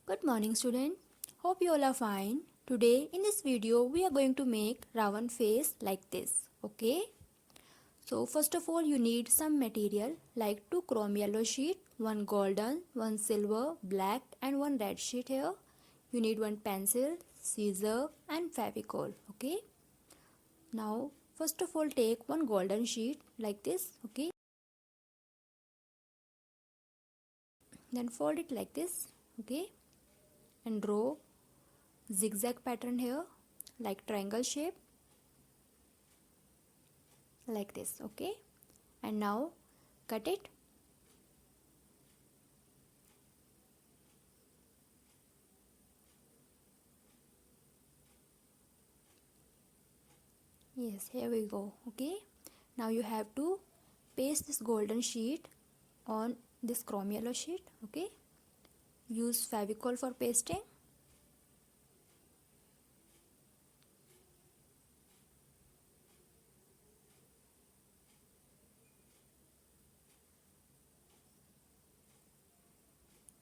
Good morning student. Hope you all are fine. Today in this video we are going to make Ravan face like this. Okay. So first of all you need some material like 2 chrome yellow sheet, 1 golden, 1 silver, black and 1 red sheet here. You need 1 pencil, scissor and fevicol. Okay. Now first of all take 1 golden sheet like this. Okay. Then fold it like this. Okay. And draw zigzag pattern here like triangle shape like this. Okay, and now cut it. Yes, here we go. Okay, now you have to paste this golden sheet on this chrome yellow sheet. Okay, use fevicol for pasting.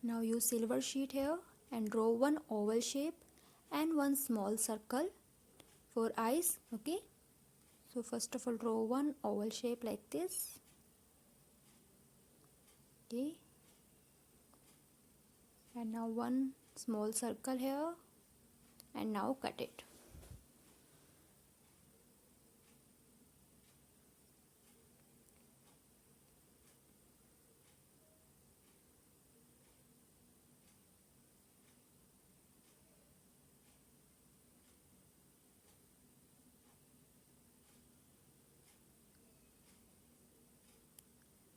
Now use silver sheet here and draw 1 oval shape and 1 small circle for eyes. Okay, so first of all draw 1 oval shape like this. Okay, and now 1 small circle here, and now cut it.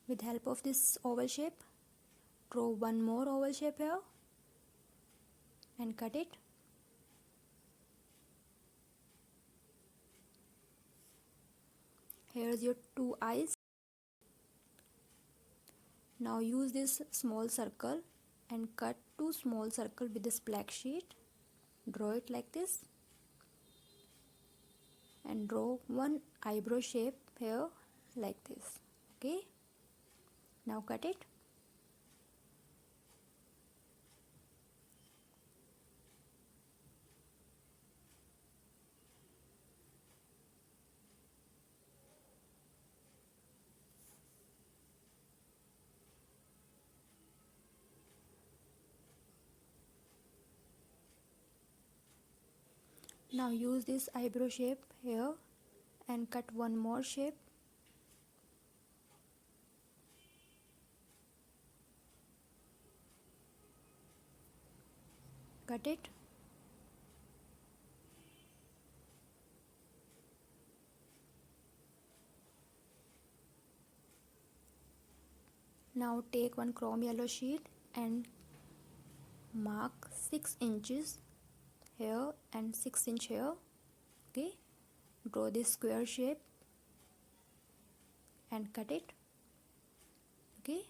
With help of this oval shape, draw 1 more oval shape here and cut it. Here's your 2 eyes. Now use this small circle and cut 2 small circles with this black sheet. Draw it like this and draw 1 eyebrow shape here like this. Okay, now cut it. Now use this eyebrow shape here and cut 1 more shape. Cut it. Now take 1 chrome yellow sheet and mark 6 inches here and 6 inch here. Okay, draw this square shape and cut it. Okay,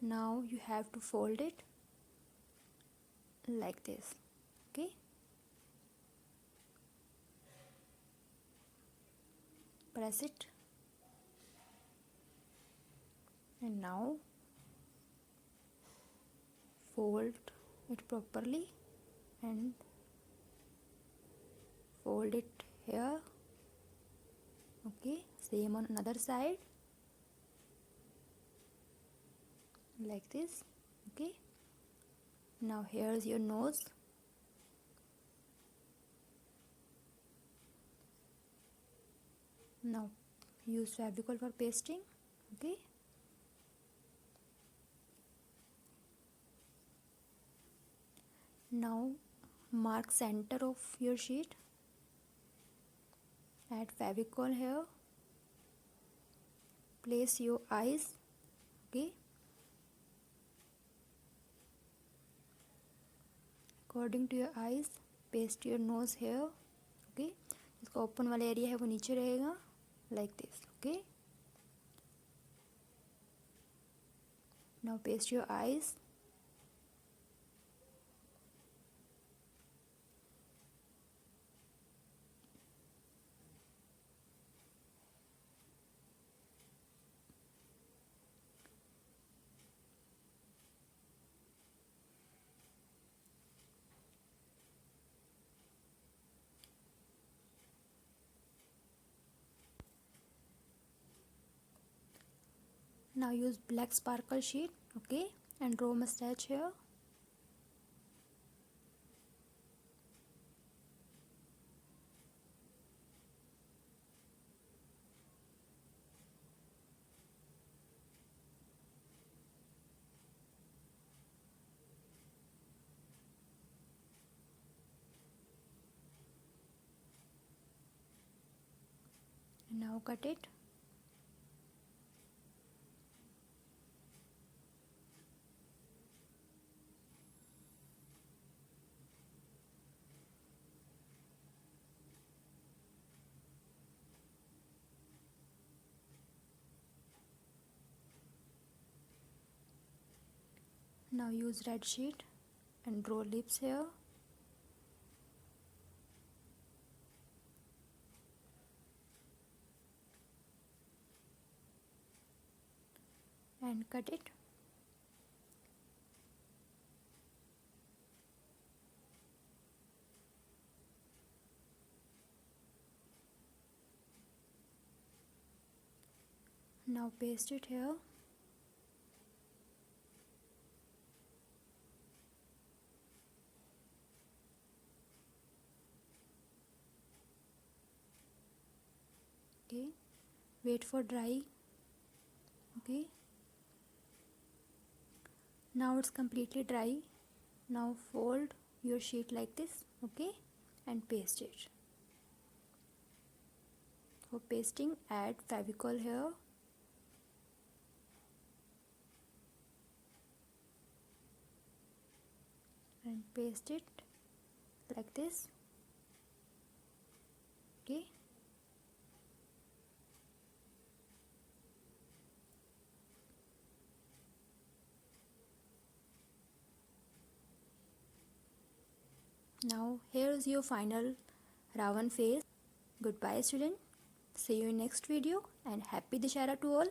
now you have to fold it like this. Okay, press it and now fold it properly and fold it here. Okay, same on another side like this. Okay, now here's your nose. Now use fevicol for pasting. Okay, now mark center of your sheet, add fevicol here, place your eyes. Okay, according to your eyes paste your nose here. Okay, इसका open वाला area है वो नीचे रहेगा like this. Okay, now paste your eyes. Now use black sparkle sheet, okay, and draw mustache here. And now cut it. Now use red sheet and draw lips here. And cut it. Now paste it here. Okay, wait for dry. Okay, now it's completely dry. Now fold your sheet like this, okay, and paste it. For pasting, add favicol here. And paste it like this, okay. Now here's your final Ravan face. Goodbye student. See you in next video and happy Dashara to all.